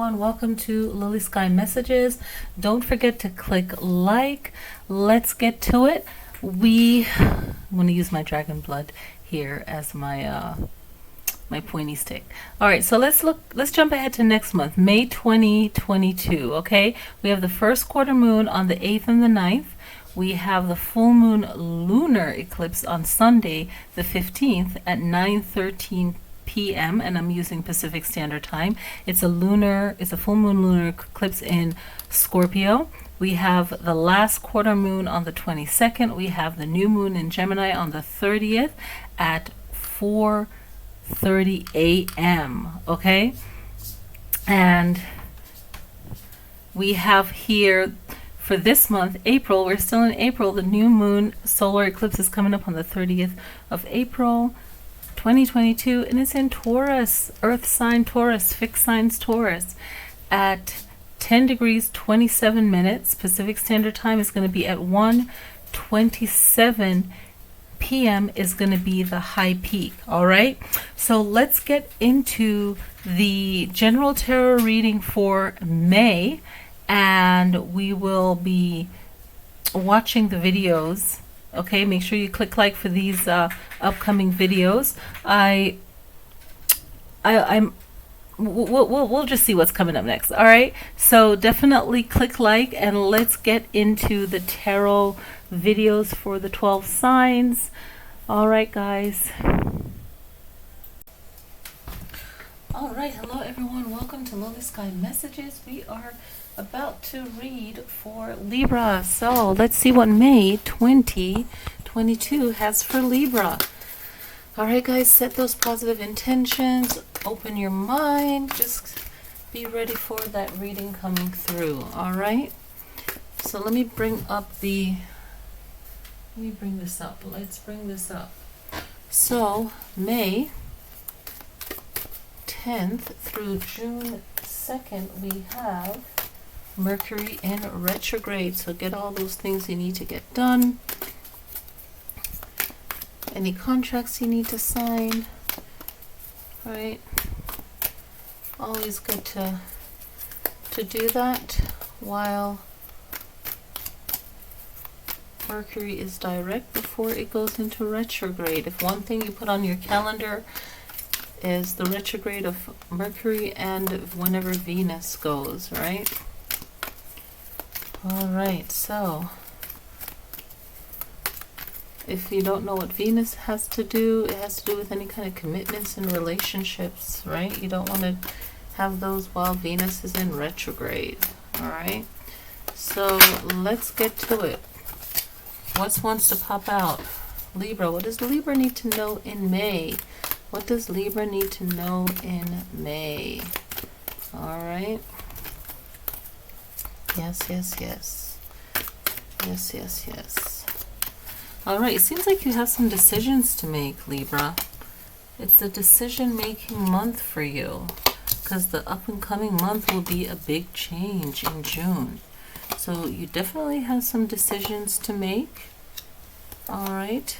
everyone, welcome to Lilly Sky Messages. Don't forget to click like. Let's get to it. I'm going to use my dragon blood here as my my pointy stick. All right, so let's jump ahead to next month, May 2022. Okay, we have the first quarter moon on the 8th and the 9th. We have the full moon lunar eclipse on Sunday the 15th at 9:13 p.m. and I'm using Pacific Standard Time. It's a full moon lunar eclipse in Scorpio. We have the last quarter moon on the 22nd. We have the new moon in Gemini on the 30th at 4:30 a.m. Okay, and we have here for this month, April. We're still in April. The new moon solar eclipse is coming up on the 30th of April 2022, and it's in Taurus, earth sign Taurus, fixed signs Taurus, at 10 degrees 27 minutes. Pacific Standard Time is going to be at 1:27 p.m. is going to be the high peak. All right, so let's get into the general tarot reading for May, and we will be watching the videos. Okay, make sure you click like for these upcoming videos. We'll just see what's coming up next. All right, so definitely click like, and let's get into the tarot videos for the 12 signs. All right, guys. All right, hello everyone, welcome to Lilly Sky Messages. We are about to read for Libra, so let's see what May 2022 has for Libra. All right, guys, set those positive intentions, open your mind, just be ready for that reading coming through. All right, so let me bring this up. Let's bring this up. So May 10th through June 2nd, we have Mercury in retrograde, so get all those things you need to get done, any contracts you need to sign. All right, always good to do that while Mercury is direct before it goes into retrograde. If one thing you put on your calendar is the retrograde of Mercury and whenever Venus goes, right? All right, so if you don't know what Venus has to do, it has to do with any kind of commitments and relationships, right? You don't want to have those while Venus is in retrograde. All right, so let's get to it. What wants to pop out? Libra. What does Libra need to know in May? What does Libra need to know in May? All right. Yes, yes, yes. Yes, yes, yes. All right, it seems like you have some decisions to make, Libra. It's the decision-making month for you, because the up-and-coming month will be a big change in June. So you definitely have some decisions to make. All right.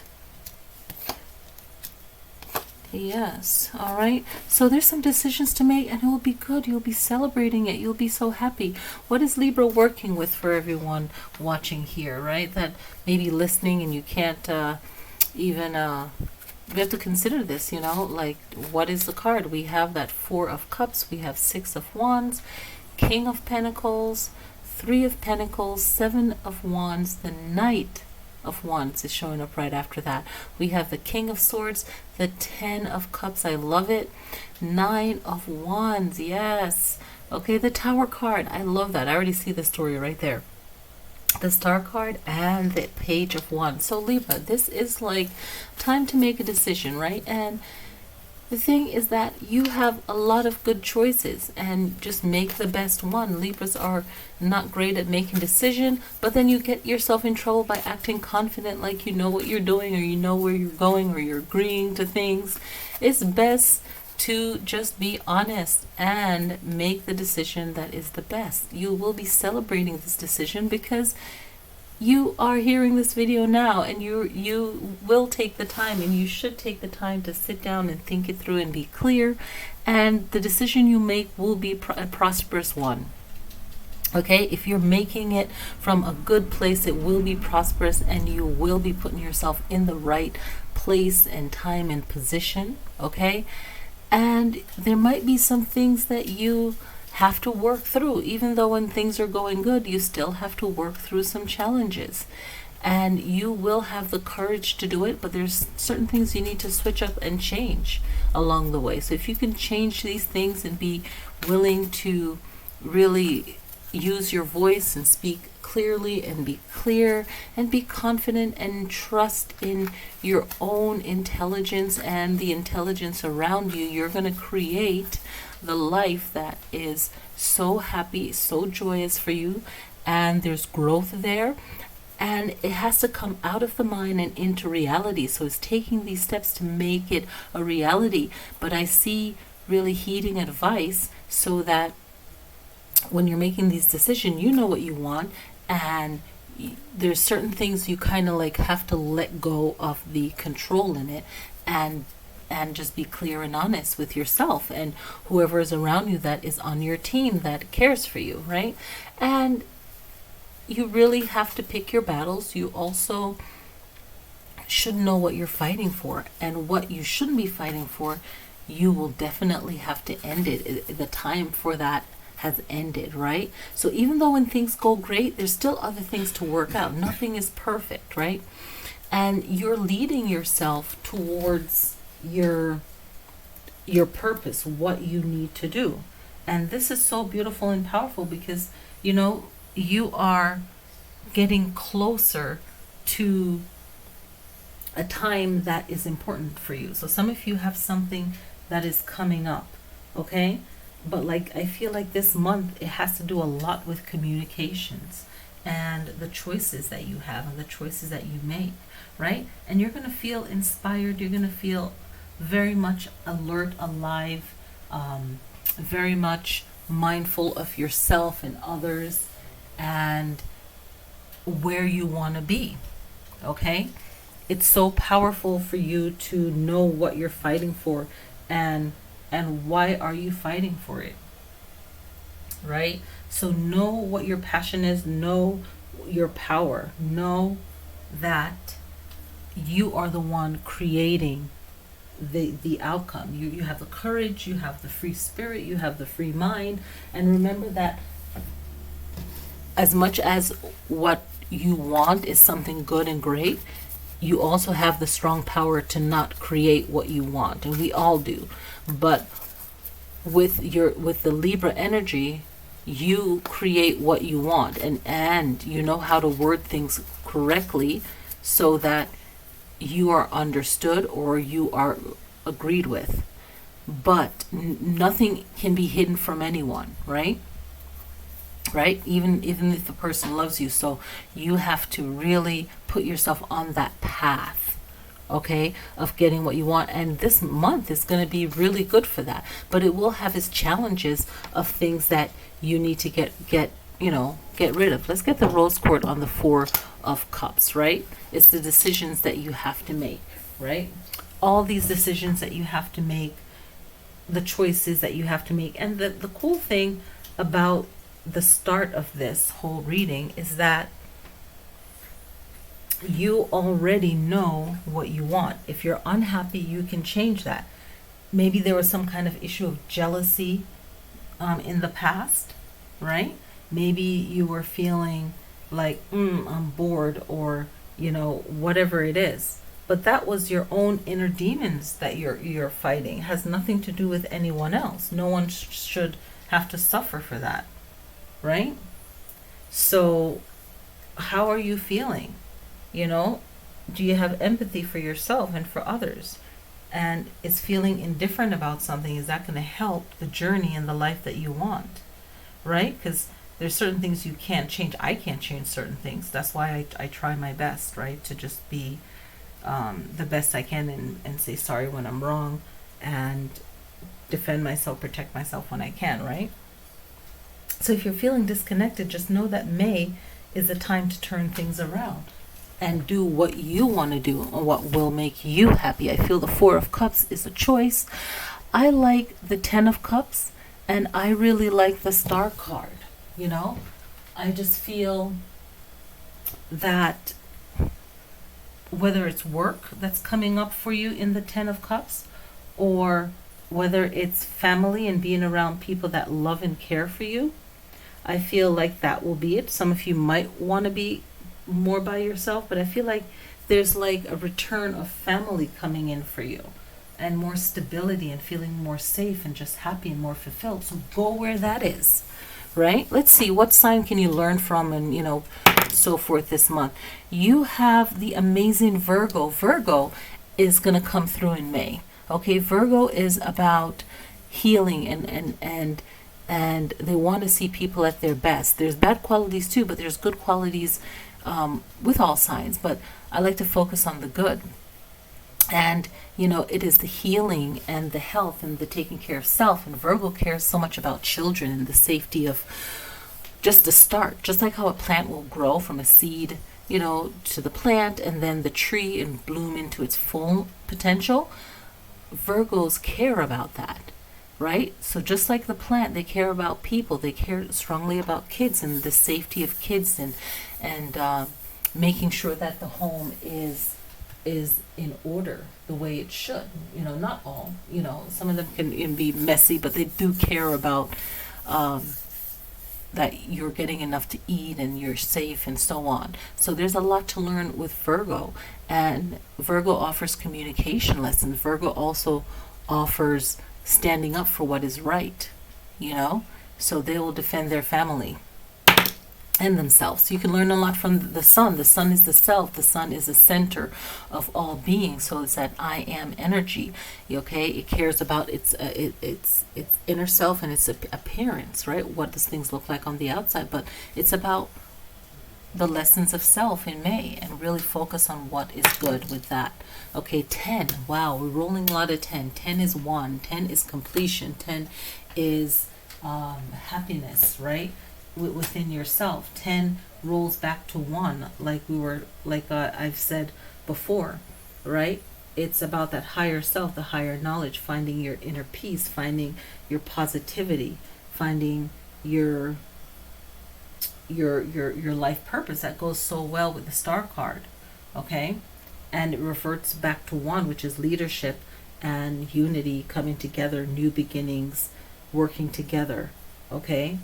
Yes. All right, so there's some decisions to make, and it will be good. You'll be celebrating it. You'll be so happy. What is Libra working with for everyone watching here, right? That maybe listening and you can't even we have to consider this, you know, like, what is the card? We have that 4 of Cups, we have 6 of Wands, King of Pentacles, 3 of Pentacles, 7 of Wands, the Knight of Wands is showing up right after that. We have the King of Swords, the 10 of Cups, I love it, 9 of Wands, yes. Okay, the Tower card, I love that. I already see the story right there. The Star card and the Page of Wands. So Libra, this is like time to make a decision, right? And the thing is that you have a lot of good choices, and just make the best one. Libras are not great at making decisions, but then you get yourself in trouble by acting confident, like you know what you're doing, or you know where you're going, or you're agreeing to things. It's best to just be honest and make the decision that is the best. You will be celebrating this decision because you are hearing this video now, and you will take the time, and you should take the time to sit down and think it through and be clear and the decision you make will be a prosperous one. Okay, if you're making it from a good place, it will be prosperous, and you will be putting yourself in the right place and time and position. Okay, and there might be some things that you have to work through. Even though when things are going good, you still have to work through some challenges, and you will have the courage to do it, but there's certain things you need to switch up and change along the way. So if you can change these things and be willing to really use your voice and speak clearly and be clear and be confident and trust in your own intelligence and the intelligence around you, you're going to create the life that is so happy, so joyous for you, and there's growth there, and it has to come out of the mind and into reality. So it's taking these steps to make it a reality. But I see really heeding advice so that when you're making these decisions, you know what you want, and there's certain things you kind of like have to let go of the control in it, and just be clear and honest with yourself and whoever is around you that is on your team that cares for you, right? And you really have to pick your battles. You also should know what you're fighting for, and what you shouldn't be fighting for, you will definitely have to end it. The time for that has ended, right? So even though when things go great, there's still other things to work out. Nothing is perfect, right? And you're leading yourself towards your purpose, what you need to do. And this is so beautiful and powerful because, you know, you are getting closer to a time that is important for you. So some of you have something that is coming up, okay? But like, I feel like this month, it has to do a lot with communications and the choices that you have and the choices that you make, right? And you're going to feel inspired. You're going to feel very much alert, alive, very much mindful of yourself and others and where you want to be, okay? It's so powerful for you to know what you're fighting for, and why are you fighting for it, right? So know what your passion is, know your power, know that you are the one creating the outcome. You have the courage, you have the free spirit, you have the free mind, and remember that as much as what you want is something good and great, you also have the strong power to not create what you want, and we all do. But with the Libra energy, you create what you want, and you know how to word things correctly so that you are understood or you are agreed with. But nothing can be hidden from anyone, right? Right? Even if the person loves you. So you have to really put yourself on that path, okay, of getting what you want. And this month is going to be really good for that. But it will have its challenges of things that you need to get rid of. Let's get the rose quartz on the 4 of Cups, right? It's the decisions that you have to make, right? All these decisions that you have to make, the choices that you have to make. And the cool thing about the start of this whole reading is that you already know what you want. If you're unhappy, you can change that. Maybe there was some kind of issue of jealousy in the past, right? Maybe you were feeling like, I'm bored, or, whatever it is. But that was your own inner demons that you're fighting. It has nothing to do with anyone else. No one should have to suffer for that, right? So how are you feeling? Do you have empathy for yourself and for others? And is feeling indifferent about something, is that going to help the journey and the life that you want, right? Because there's certain things you can't change. I can't change certain things. That's why I try my best, right? To just be the best I can and say sorry when I'm wrong and defend myself, protect myself when I can, right? So if you're feeling disconnected, just know that May is the time to turn things around and do what you want to do and what will make you happy. I feel the 4 of Cups is a choice. I like the Ten of Cups, and I really like the Star card, you know? I just feel that whether it's work that's coming up for you in the Ten of Cups, or whether it's family and being around people that love and care for you, I feel like that will be it. Some of you might want to be more by yourself, but I feel like there's like a return of family coming in for you, and more stability and feeling more safe and just happy and more fulfilled. So go where that is, right? Let's see, what sign can you learn from, and so forth this month. You have the amazing Virgo. Virgo is going to come through in May. Okay, Virgo is about healing, and they want to see people at their best. There's bad qualities too, but there's good qualities with all signs. But I like to focus on the good. And, it is the healing and the health and the taking care of self. And Virgo cares so much about children and the safety of just the start. Just like how a plant will grow from a seed, to the plant, and then the tree and bloom into its full potential. Virgos care about that, right? So just like the plant, they care about people. They care strongly about kids and the safety of kids, and making sure that the home is in order the way it should. Not all. Some of them can be messy, but they do care about that you're getting enough to eat and you're safe and so on. So there's a lot to learn with Virgo, and Virgo offers communication lessons. Virgo also offers standing up for what is right, so they will defend their family and themselves. So you can learn a lot from the sun. The sun is the self. The sun is the center of all beings. So it's that I am energy. Okay, it cares about its inner self and its appearance, right? What does things look like on the outside? But it's about the lessons of self in May, and really focus on what is good with that. Okay, 10. Wow, we're rolling a lot of 10. 10 is 1. 10 is completion. 10 is happiness, right? Within yourself. 10 rolls back to 1, like I've said before, right? It's about that higher self, the higher knowledge, finding your inner peace, finding your positivity, finding your life purpose. That goes so well with the Star card, okay? And it reverts back to 1, which is leadership and unity, coming together, new beginnings, working together, okay?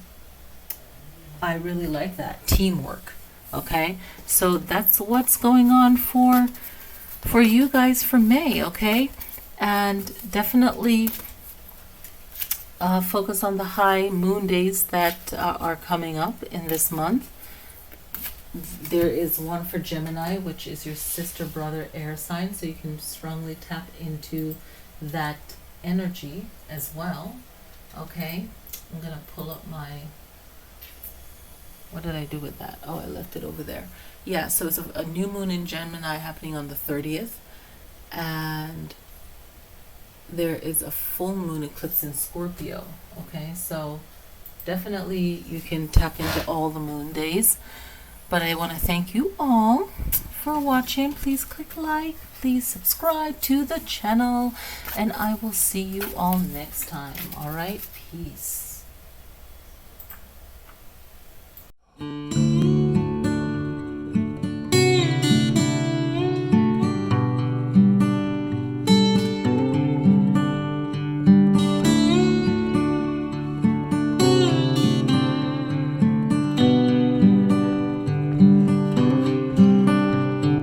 I really like that. Teamwork. Okay? So that's what's going on for you guys for May, okay? And definitely focus on the high moon days that are coming up in this month. There is one for Gemini, which is your sister, brother, air sign, so you can strongly tap into that energy as well. Okay? I'm going to pull up my... What did I do with that? Oh, I left it over there. Yeah, so it's a new moon in Gemini happening on the 30th. And there is a full moon eclipse in Scorpio. Okay, so definitely you can tap into all the moon days. But I want to thank you all for watching. Please click like. Please subscribe to the channel. And I will see you all next time. All right, peace.